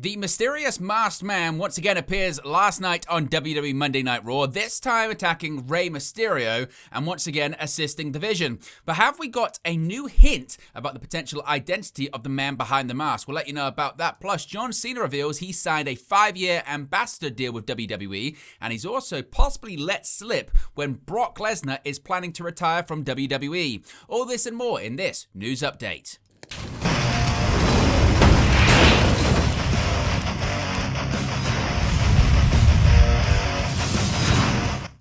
The mysterious masked man once again appears last night on WWE Monday Night Raw, this time attacking Rey Mysterio and once again assisting the Vision. But have we got a new hint about the potential identity of the man behind the mask? We'll let you know about that. Plus, John Cena reveals he signed a 5-year ambassador deal with WWE, and he's also possibly let slip when Brock Lesnar is planning to retire from WWE. All this and more in this news update.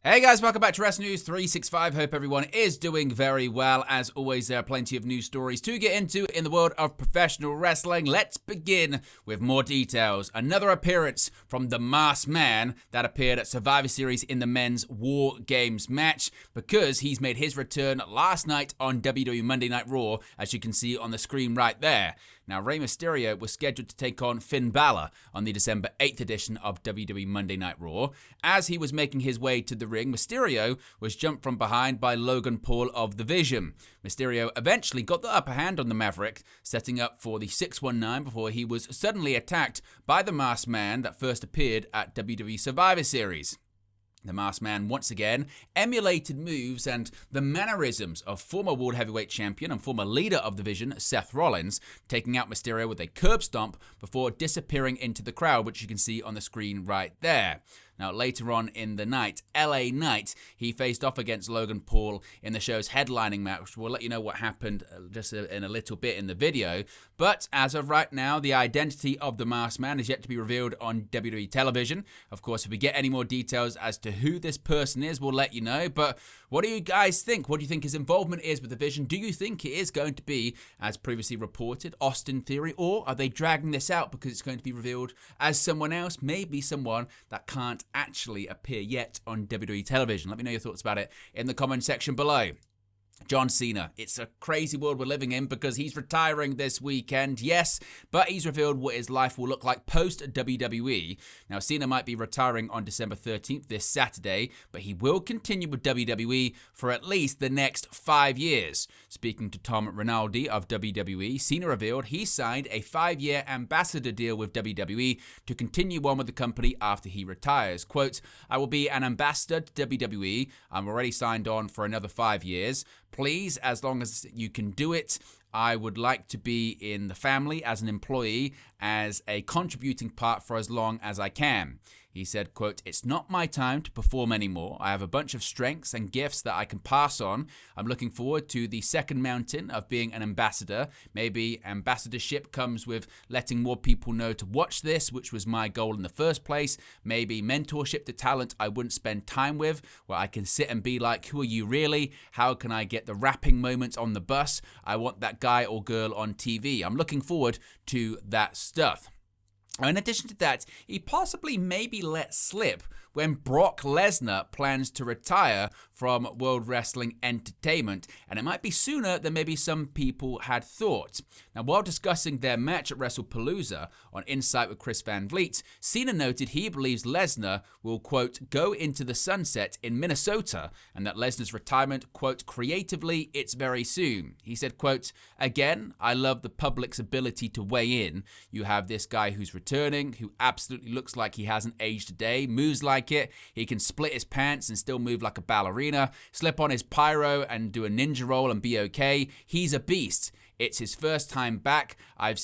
Hey guys, welcome back to Wrestling News 365. Hope everyone is doing very well. As always, there are plenty of news stories to get into in the world of professional wrestling. Let's begin with more details. Another appearance from the Masked Man that appeared at Survivor Series in the men's War Games match, because he's made his return last night on WWE Monday Night Raw, as you can see on the screen right there. Now, Rey Mysterio was scheduled to take on Finn Balor on the December 8th edition of WWE Monday Night Raw. As he was making his way to the ring, Mysterio was jumped from behind by Logan Paul of The Vision. Mysterio eventually got the upper hand on the Maverick, setting up for the 619 before he was suddenly attacked by the Masked Man that first appeared at WWE Survivor Series. The Masked Man once again emulated moves and the mannerisms of former World Heavyweight Champion and former leader of the Vision, Seth Rollins, taking out Mysterio with a curb stomp before disappearing into the crowd, which you can see on the screen right there. Now, later on in the night, LA Knight, he faced off against Logan Paul in the show's headlining match. We'll let you know what happened just in a little bit in the video. But as of right now, the identity of the Masked Man is yet to be revealed on WWE television. Of course, if we get any more details as to who this person is, we'll let you know. But what do you guys think? What do you think his involvement is with the Vision? Do you think it is going to be, as previously reported, Austin Theory? Or are they dragging this out because it's going to be revealed as someone else, maybe someone that can't actually appear yet on WWE television? Let me know your thoughts about it in the comment section below. John Cena. It's a crazy world we're living in because he's retiring this weekend, yes, but he's revealed what his life will look like post-WWE. Now, Cena might be retiring on December 13th, this Saturday, but he will continue with WWE for at least the next 5 years. Speaking to Tom Rinaldi of WWE, Cena revealed he signed a 5-year ambassador deal with WWE to continue on with the company after he retires. Quote, "I will be an ambassador to WWE. I'm already signed on for another 5 years. Please, as long as you can do it, I would like to be in the family as an employee, as a contributing part for as long as I can." He said, quote, "It's not my time to perform anymore. I have a bunch of strengths and gifts that I can pass on. I'm looking forward to the second mountain of being an ambassador. Maybe ambassadorship comes with letting more people know to watch this, which was my goal in the first place. Maybe mentorship to talent I wouldn't spend time with, where I can sit and be like, who are you really? How can I get the rapping moments on the bus? I want that guy or girl on TV. I'm looking forward to that stuff." In addition to that, he possibly maybe let slip when Brock Lesnar plans to retire from World Wrestling Entertainment, and it might be sooner than maybe some people had thought. Now, while discussing their match at WrestlePalooza on Insight with Chris Van Vliet, Cena noted he believes Lesnar will, quote, "go into the sunset in Minnesota," and that Lesnar's retirement, quote, "creatively, it's very soon." He said, quote, "Again, I love the public's ability to weigh in. You have this guy who's returning, who absolutely looks like he hasn't aged a day, moves like it. He can split his pants and still move like a ballerina, slip on his pyro and do a ninja roll and be okay. He's a beast. It's his first time back. I've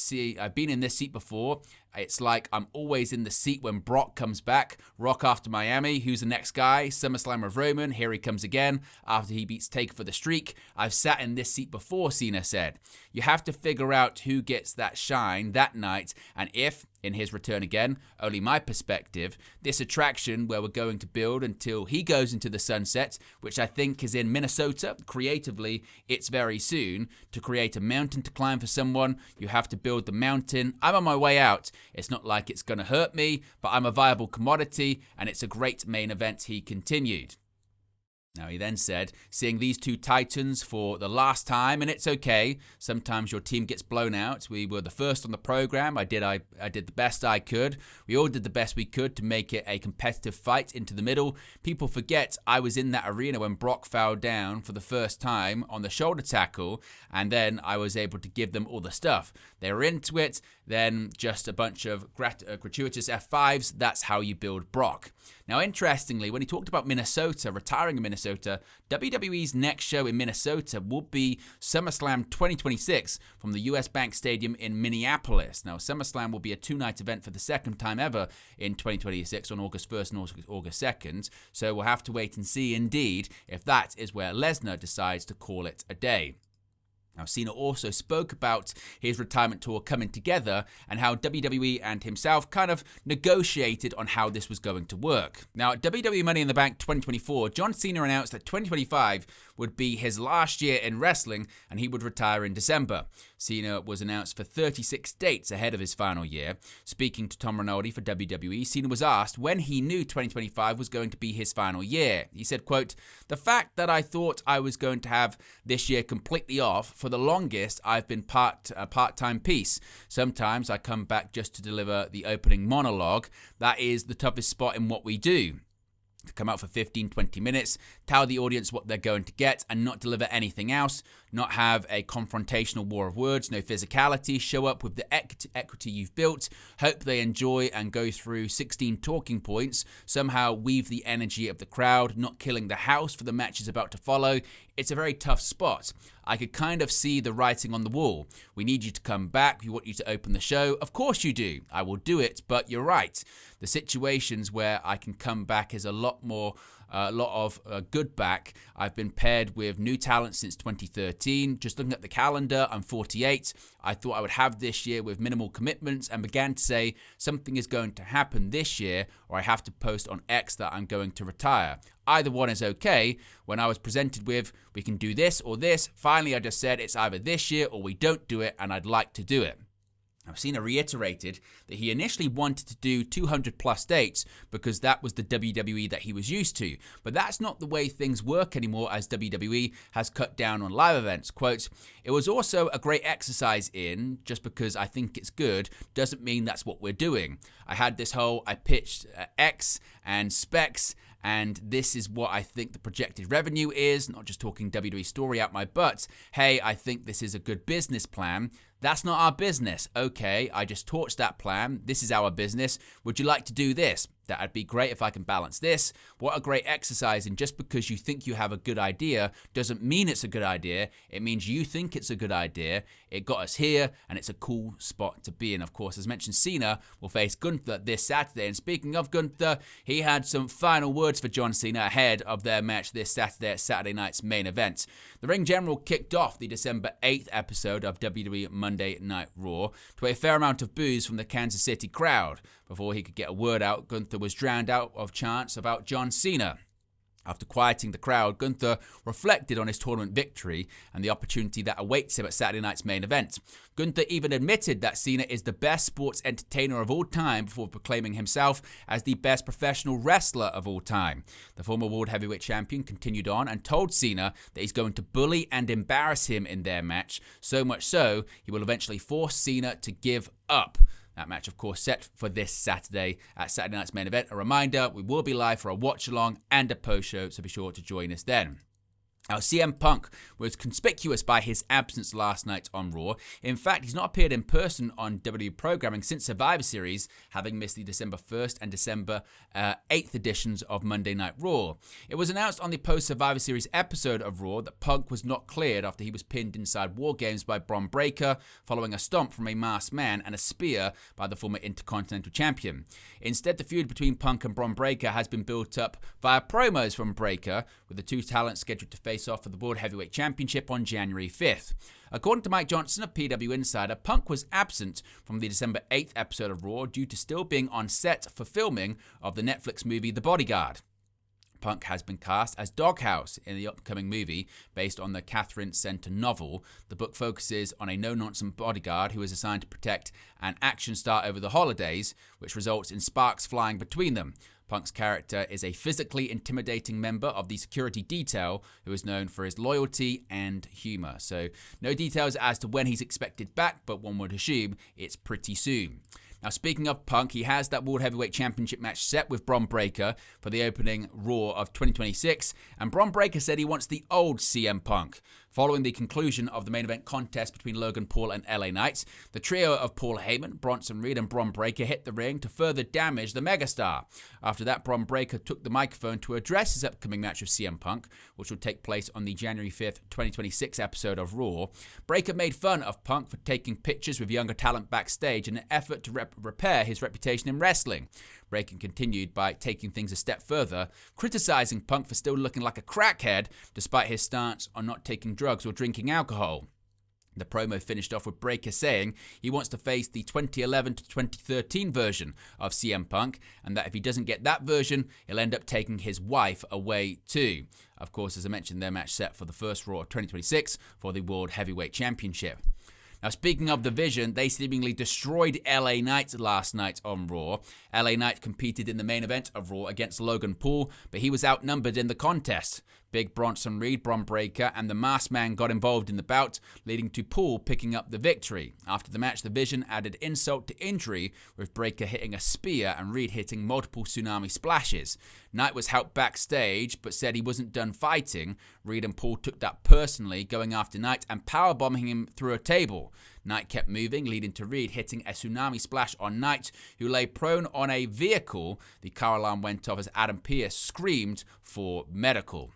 been in this seat before. It's like I'm always in the seat when Brock comes back. Rock after Miami. Who's the next guy? SummerSlam with Roman. Here he comes again after he beats Taker for the streak. I've sat in this seat before," Cena said. You have to figure out who gets that shine that night, and if, in his return again, only my perspective, this attraction where we're going to build until he goes into the sunset, which I think is in Minnesota, creatively, it's very soon. To create a mountain to climb for someone, you have to build the mountain. I'm on my way out. It's not like it's going to hurt me, but I'm a viable commodity, and it's a great main event," he continued. Now, he then said, seeing these two titans for the last time, and it's okay. Sometimes your team gets blown out. We were the first on the program. I did the best I could. We all did the best we could to make it a competitive fight into the middle. People forget I was in that arena when Brock fell down for the first time on the shoulder tackle, and then I was able to give them all the stuff. They were into it, then just a bunch of gratuitous F5s. That's how you build Brock. Now, interestingly, when he talked about Minnesota, retiring in Minnesota, WWE's next show in Minnesota will be SummerSlam 2026 from the US Bank Stadium in Minneapolis. Now, SummerSlam will be a two-night event for the second time ever in 2026 on August 1st and August 2nd. So we'll have to wait and see, indeed, if that is where Lesnar decides to call it a day. Now, Cena also spoke about his retirement tour coming together and how WWE and himself kind of negotiated on how this was going to work. Now, at WWE Money in the Bank 2024, John Cena announced that 2025 would be his last year in wrestling and he would retire in December. Cena was announced for 36 dates ahead of his final year. Speaking to Tom Rinaldi for WWE, Cena was asked when he knew 2025 was going to be his final year. He said, quote, "The fact that I thought I was going to have this year completely off, for the longest I've been a part-time piece. Sometimes I come back just to deliver the opening monologue. That is the toughest spot in what we do. To come out for 15-20 minutes, tell the audience what they're going to get and not deliver anything else, not have a confrontational war of words, no physicality, show up with the equity you've built, hope they enjoy and go through 16 talking points, somehow weave the energy of the crowd, not killing the house for the matches about to follow. It's a very tough spot. I could kind of see the writing on the wall. We need you to come back. We want you to open the show. Of course you do. I will do it, but you're right. The situations where I can come back is a lot of good back. I've been paired with new talent since 2013. Just looking at the calendar, I'm 48. I thought I would have this year with minimal commitments and began to say something is going to happen this year or I have to post on X that I'm going to retire. Either one is okay. When I was presented with, we can do this or this, finally I just said it's either this year or we don't do it and I'd like to do it. Now, Cena reiterated that he initially wanted to do 200 plus dates because that was the WWE that he was used to. But that's not the way things work anymore, as WWE has cut down on live events. Quote, "It was also a great exercise in, just because I think it's good, doesn't mean that's what we're doing. I had this whole, I pitched X and specs, and this is what I think the projected revenue is, not just talking WWE story out my butt. Hey, I think this is a good business plan. That's not our business. Okay, I just torched that plan. This is our business. Would you like to do this? That'd be great if I can balance this. What a great exercise in just because you think you have a good idea doesn't mean it's a good idea. It means you think it's a good idea. It got us here, and it's a cool spot to be in." Of course, as mentioned, Cena will face Gunther this Saturday. And speaking of Gunther, he had some final words for John Cena ahead of their match this Saturday at Saturday night's main event. The Ring General kicked off the December 8th episode of WWE Monday Night Raw to a fair amount of boos from the Kansas City crowd. Before he could get a word out, Gunther was drowned out of chants about John Cena. After quieting the crowd, Gunther reflected on his tournament victory and the opportunity that awaits him at Saturday night's main event. Gunther even admitted that Cena is the best sports entertainer of all time before proclaiming himself as the best professional wrestler of all time. The former World Heavyweight Champion continued on and told Cena that he's going to bully and embarrass him in their match, so much so he will eventually force Cena to give up. That match, of course, set for this Saturday at Saturday night's main event. A reminder, we will be live for a watch-along and a post-show, so be sure to join us then. Now, CM Punk was conspicuous by his absence last night on Raw. In fact, he's not appeared in person on WWE programming since Survivor Series, having missed the December 1st and December 8th editions of Monday Night Raw. It was announced on the post-Survivor Series episode of Raw that Punk was not cleared after he was pinned inside War Games by Bron Breakker, following a stomp from a masked man and a spear by the former Intercontinental Champion. Instead, the feud between Punk and Bron Breakker has been built up via promos from Breakker, with the two talents scheduled to face off for the World Heavyweight Championship on January 5th. According to Mike Johnson of PW Insider, Punk was absent from the December 8th episode of Raw due to still being on set for filming of the Netflix movie The Bodyguard. Punk has been cast as Doghouse in the upcoming movie based on the Catherine Center novel. The book focuses on a no-nonsense bodyguard who is assigned to protect an action star over the holidays, which results in sparks flying between them. Punk's character is a physically intimidating member of the security detail who is known for his loyalty and humor. So no details as to when he's expected back, but one would assume it's pretty soon. Now, speaking of Punk, he has that World Heavyweight Championship match set with Bron Breakker for the opening Raw of 2026, and Bron Breakker said he wants the old CM Punk. Following the conclusion of the main event contest between Logan Paul and LA Knight, the trio of Paul Heyman, Bronson Reed, and Bron Breakker hit the ring to further damage the megastar. After that, Bron Breakker took the microphone to address his upcoming match with CM Punk, which will take place on the January 5th, 2026 episode of Raw. Breakker made fun of Punk for taking pictures with younger talent backstage in an effort to repair his reputation in wrestling. Breakker continued by taking things a step further, criticizing Punk for still looking like a crackhead despite his stance on not taking drugs or drinking alcohol. The promo finished off with Breakker saying he wants to face the 2011 to 2013 version of CM Punk, and that if he doesn't get that version, he'll end up taking his wife away too. Of course, as I mentioned, their match set for the first Raw of 2026 for the World Heavyweight Championship. Now, speaking of the Vision, they seemingly destroyed LA Knight last night on Raw. LA Knight competed in the main event of Raw against Logan Paul, but he was outnumbered in the contest. Big Bronson Reed, Bron Breakker, and the Masked Man got involved in the bout, leading to Paul picking up the victory. After the match, the Vision added insult to injury, with Breakker hitting a spear and Reed hitting multiple tsunami splashes. Knight was helped backstage, but said he wasn't done fighting. Reed and Paul took that personally, going after Knight and powerbombing him through a table. Knight kept moving, leading to Reed hitting a tsunami splash on Knight, who lay prone on a vehicle. The car alarm went off as Adam Pearce screamed for medical.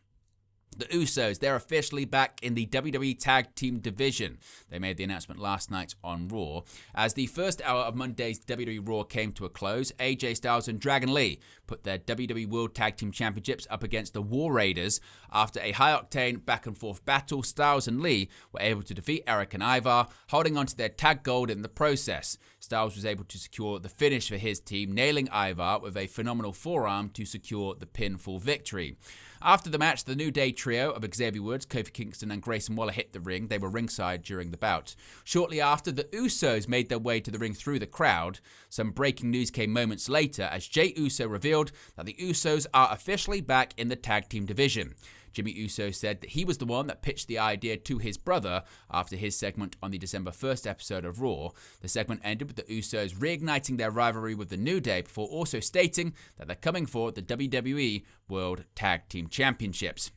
The Usos, they're officially back in the WWE Tag Team division. They made the announcement last night on Raw. As the first hour of Monday's WWE Raw came to a close, AJ Styles and Dragon Lee put their WWE World Tag Team Championships up against the War Raiders. After a high-octane back-and-forth battle, Styles and Lee were able to defeat Eric and Ivar, holding onto their tag gold in the process. Styles was able to secure the finish for his team, nailing Ivar with a phenomenal forearm to secure the pinfall victory. After the match, the New Day trio of Xavier Woods, Kofi Kingston, and Grayson Waller hit the ring. They were ringside during the bout. Shortly after, the Usos made their way to the ring through the crowd. Some breaking news came moments later as Jey Uso revealed that the Usos are officially back in the tag team division. Jimmy Uso said that he was the one that pitched the idea to his brother after his segment on the December 1st episode of Raw. The segment ended with the Usos reigniting their rivalry with the New Day before also stating that they're coming for the WWE World Tag Team Championships.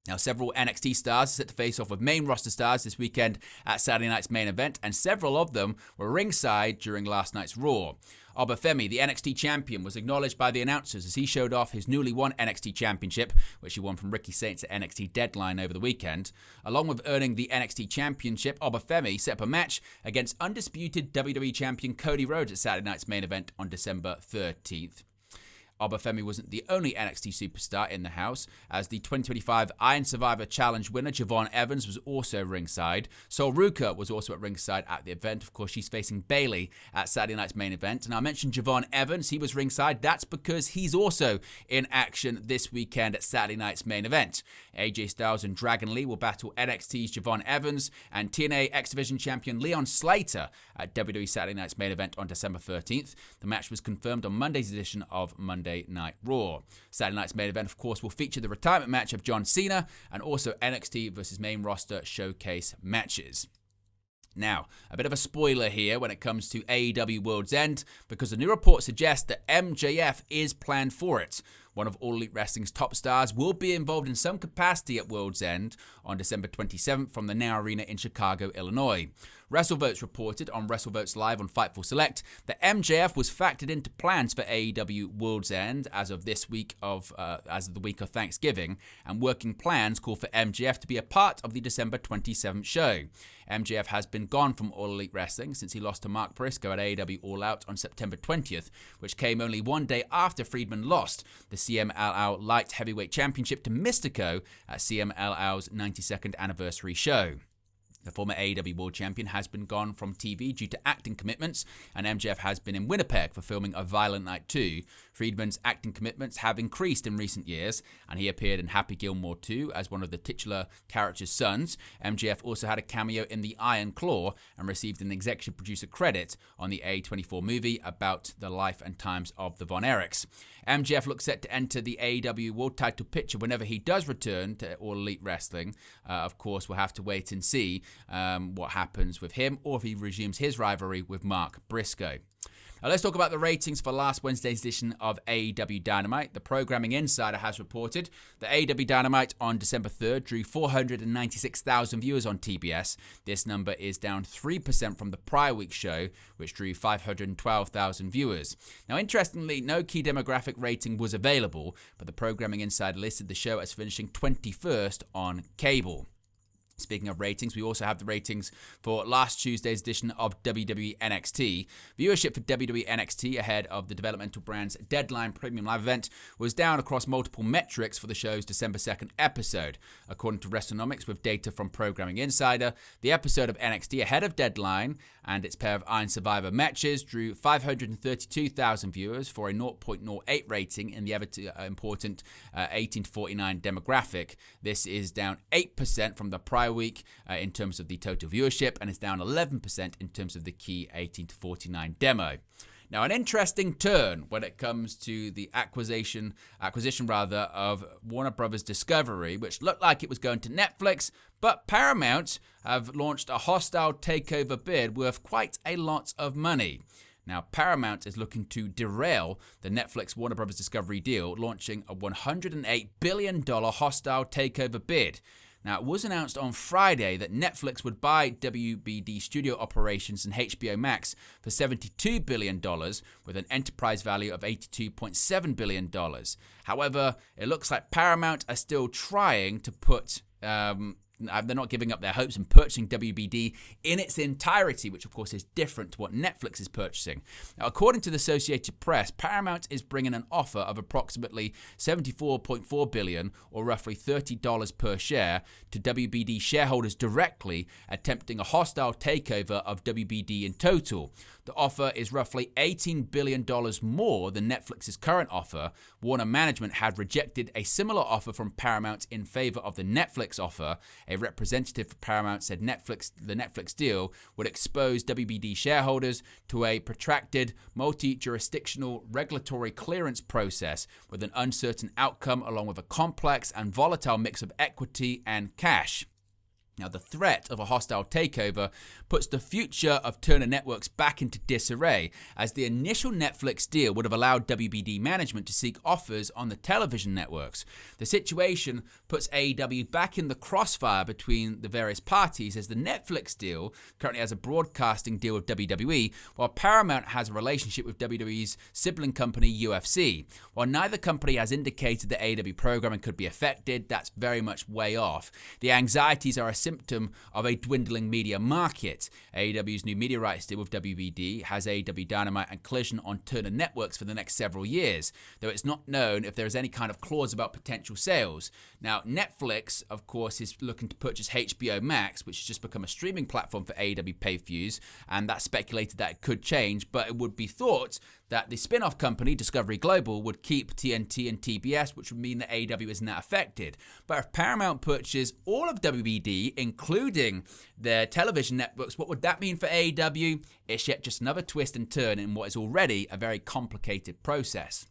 Now, several NXT stars are set to face off with main roster stars this weekend at Saturday night's main event, and several of them were ringside during last night's Raw. Obafemi, the NXT champion, was acknowledged by the announcers as he showed off his newly won NXT championship, which he won from Ricky Saints at NXT Deadline over the weekend. Along with earning the NXT championship, Obafemi set up a match against undisputed WWE champion Cody Rhodes at Saturday night's main event on December 13th. Obafemi wasn't the only NXT superstar in the house, as the 2025 Iron Survivor Challenge winner Javon Evans was also ringside. Sol Ruka was also at ringside at the event. Of course, she's facing Bayley at Saturday night's main event. And I mentioned Javon Evans, he was ringside. That's because he's also in action this weekend at Saturday night's main event. AJ Styles and Dragon Lee will battle NXT's Javon Evans and TNA X Division champion Leon Slater at WWE Saturday night's main event on December 13th. The match was confirmed on Monday's edition of Monday Night Raw. Saturday night's main event, of course, will feature the retirement match of John Cena and also NXT versus main roster showcase matches. Now, a bit of a spoiler here when it comes to AEW World's End, because a new report suggests that MJF is planned for it. One of All Elite Wrestling's top stars will be involved in some capacity at World's End on December 27th from the Now Arena in Chicago, Illinois. WrestleVotes reported on WrestleVotes Live on Fightful Select that MJF was factored into plans for AEW World's End as of the week of Thanksgiving, and working plans call for MJF to be a part of the December 27th show. MJF has been gone from All Elite Wrestling since he lost to Mark Briscoe at AEW All Out on September 20th, which came only one day after Friedman lost the CMLL Light Heavyweight Championship to Mystico at CMLL's 92nd anniversary show. The former AEW World Champion has been gone from TV due to acting commitments, and MJF has been in Winnipeg for filming A Violent Night 2. Friedman's acting commitments have increased in recent years, and he appeared in Happy Gilmore 2 as one of the titular character's sons. MJF also had a cameo in The Iron Claw and received an executive producer credit on the A24 movie about the life and times of the Von Erichs. MJF looks set to enter the AEW World title picture whenever he does return to All Elite Wrestling. Of course, we'll have to wait and see what happens with him, or if he resumes his rivalry with Mark Briscoe. Now let's talk about the ratings for last Wednesday's edition of AEW Dynamite. The Programming Insider has reported that AEW Dynamite on December 3rd drew 496,000 viewers on TBS. This number is down 3% from the prior week's show, which drew 512,000 viewers. Now, interestingly, no key demographic rating was available, but the Programming Insider listed the show as finishing 21st on cable. Speaking of ratings, we also have the ratings for last Tuesday's edition of WWE NXT. Viewership for WWE NXT ahead of the developmental brand's Deadline Premium Live event was down across multiple metrics for the show's December 2nd episode. According to WrestleNomics, with data from Programming Insider, the episode of NXT ahead of Deadline and its pair of Iron Survivor matches drew 532,000 viewers for a 0.08 rating in the ever important 18 to 49 demographic. This is down 8% from the prior week in terms of the total viewership, and is down 11% in terms of the key 18 to 49 demo. Now, an interesting turn when it comes to the acquisition of Warner Brothers Discovery, which looked like it was going to Netflix, but Paramount have launched a hostile takeover bid worth quite a lot of money. Now, Paramount is looking to derail the Netflix Warner Brothers Discovery deal, launching a $108 billion hostile takeover bid. Now, it was announced on Friday that Netflix would buy WBD studio operations and HBO Max for $72 billion, with an enterprise value of $82.7 billion. However, it looks like Paramount are still trying to put... they're not giving up their hopes and purchasing WBD in its entirety, which of course is different to what Netflix is purchasing. Now, according to the Associated Press, Paramount is bringing an offer of approximately $74.4 billion, or roughly $30 per share, to WBD shareholders directly, attempting a hostile takeover of WBD in total. The offer is roughly $18 billion more than Netflix's current offer. Warner management had rejected a similar offer from Paramount in favor of the Netflix offer. A representative for Paramount said the Netflix deal would expose WBD shareholders to a protracted, multi-jurisdictional regulatory clearance process with an uncertain outcome, along with a complex and volatile mix of equity and cash. Now, the threat of a hostile takeover puts the future of Turner Networks back into disarray, as the initial Netflix deal would have allowed WBD management to seek offers on the television networks. The situation puts AEW back in the crossfire between the various parties, as the Netflix deal currently has a broadcasting deal with WWE, while Paramount has a relationship with WWE's sibling company UFC. While neither company has indicated that AEW programming could be affected, that's very much way off. The anxieties are a symptom of a dwindling media market. AEW's new media rights deal with WBD has AEW Dynamite and Collision on Turner Networks for the next several years, though it's not known if there is any kind of clause about potential sales. Now, Netflix, of course, is looking to purchase HBO Max, which has just become a streaming platform for AEW pay-per-views, and that's speculated that it could change, but it would be thought that the spin-off company, Discovery Global, would keep TNT and TBS, which would mean that AEW isn't that affected. But if Paramount purchases all of WBD, including their television networks, what would that mean for AEW? It's yet just another twist and turn in what is already a very complicated process.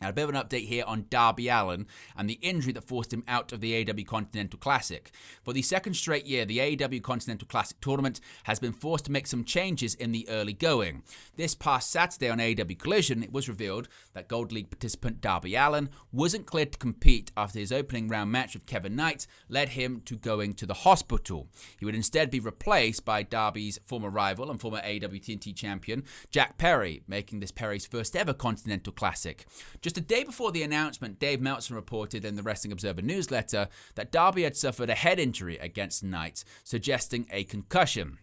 Now, a bit of an update here on Darby Allin and the injury that forced him out of the AEW Continental Classic. For the second straight year, the AEW Continental Classic tournament has been forced to make some changes in the early going. This past Saturday on AEW Collision, it was revealed that Gold League participant Darby Allin wasn't cleared to compete after his opening round match with Kevin Knight led him to going to the hospital. He would instead be replaced by Darby's former rival and former AEW TNT champion, Jack Perry, making this Perry's first ever Continental Classic. Just a day before the announcement, Dave Meltzer reported in the Wrestling Observer newsletter that Darby had suffered a head injury against Knight, suggesting a concussion.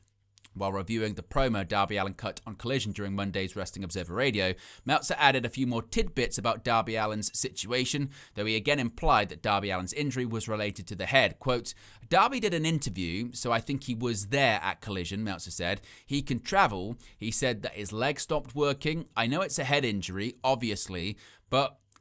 While reviewing the promo Darby Allin cut on Collision during Monday's Wrestling Observer Radio, Meltzer added a few more tidbits about Darby Allin's situation, though he again implied that Darby Allin's injury was related to the head. Quote, Darby did an interview, so I think he was there at Collision, Meltzer said. He can travel. He said that his leg stopped working. I know it's a head injury, obviously,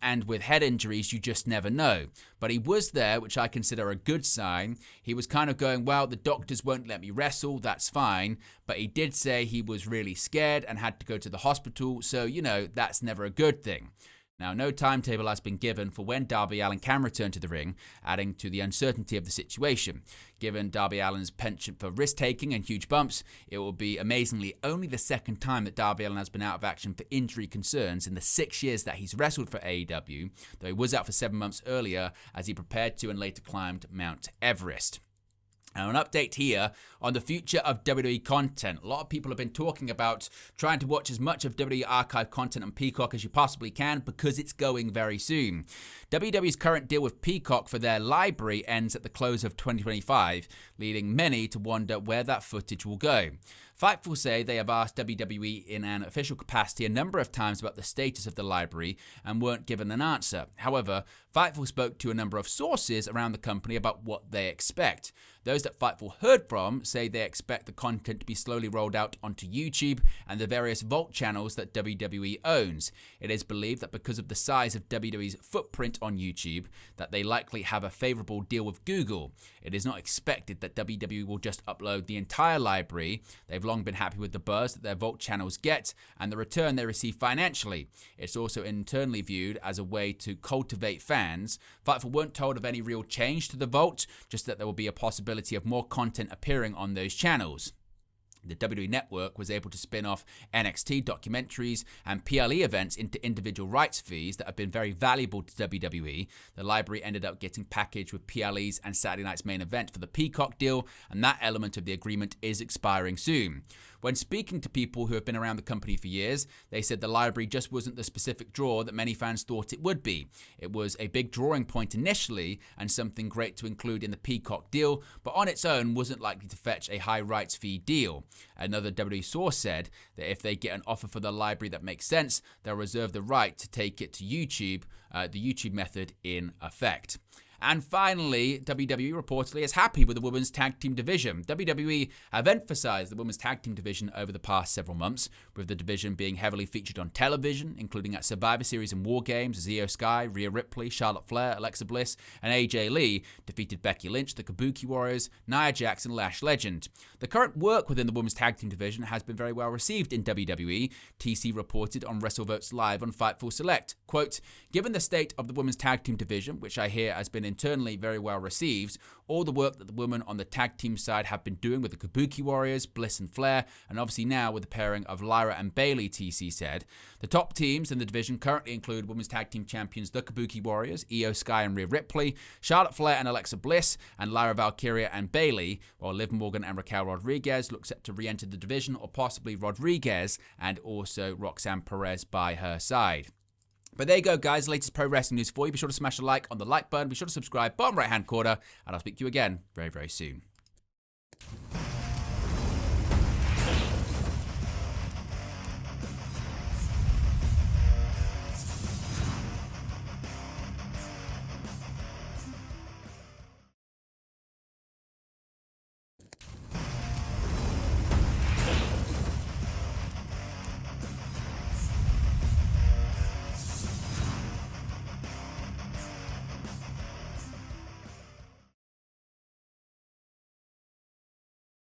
and with head injuries, you just never know. But he was there, which I consider a good sign. He was kind of going, well, the doctors won't let me wrestle, that's fine. But he did say he was really scared and had to go to the hospital, so, that's never a good thing. Now, no timetable has been given for when Darby Allin can return to the ring, adding to the uncertainty of the situation. Given Darby Allin's penchant for risk-taking and huge bumps, it will be amazingly only the second time that Darby Allin has been out of action for injury concerns in the 6 years that he's wrestled for AEW, though he was out for 7 months earlier as he prepared to and later climbed Mount Everest. Now, an update here on the future of WWE content. A lot of people have been talking about trying to watch as much of WWE archive content on Peacock as you possibly can because it's going very soon. WWE's current deal with Peacock for their library ends at the close of 2025, leading many to wonder where that footage will go. Fightful say they have asked WWE in an official capacity a number of times about the status of the library and weren't given an answer. However, Fightful spoke to a number of sources around the company about what they expect. Those that Fightful heard from say they expect the content to be slowly rolled out onto YouTube and the various Vault channels that WWE owns. It is believed that because of the size of WWE's footprint on YouTube, that they likely have a favorable deal with Google. It is not expected that WWE will just upload the entire library. They've long been happy with the buzz that their Vault channels get and the return they receive financially. It's also internally viewed as a way to cultivate fans. Fightful weren't told of any real change to the Vault, just that there will be a possibility of more content appearing on those channels. The WWE Network was able to spin off NXT documentaries and PLE events into individual rights fees that have been very valuable to WWE. The library ended up getting packaged with PLEs and Saturday Night's Main Event for the Peacock deal, and that element of the agreement is expiring soon. When speaking to people who have been around the company for years, they said the library just wasn't the specific draw that many fans thought it would be. It was a big drawing point initially and something great to include in the Peacock deal, but on its own wasn't likely to fetch a high rights fee deal. Another WWE source said that if they get an offer for the library that makes sense, they'll reserve the right to take it to YouTube, the YouTube method in effect. And finally, WWE reportedly is happy with the women's tag team division. WWE have emphasized the women's tag team division over the past several months, with the division being heavily featured on television, including at Survivor Series and War Games as Io Sky, Rhea Ripley, Charlotte Flair, Alexa Bliss, and AJ Lee defeated Becky Lynch, the Kabuki Warriors, Nia Jax, and Lash Legend. The current work within the women's tag team division has been very well received in WWE. TC reported on WrestleVotes Live on Fightful Select, quote, given the state of the women's tag team division, which I hear has been internally very well received, all the work that the women on the tag team side have been doing with the Kabuki Warriors, Bliss and Flair, and obviously now with the pairing of Lyra and Bayley, TC said. The top teams in the division currently include women's tag team champions the Kabuki Warriors, Io Sky and Rhea Ripley, Charlotte Flair and Alexa Bliss, and Lyra Valkyria and Bayley, while Liv Morgan and Raquel Rodriguez look set to re-enter the division, or possibly Rodriguez and also Roxanne Perez by her side. But there you go, guys. Latest pro wrestling news for you. Be sure to smash a like on the like button. Be sure to subscribe, bottom right-hand corner. And I'll speak to you again very, very soon.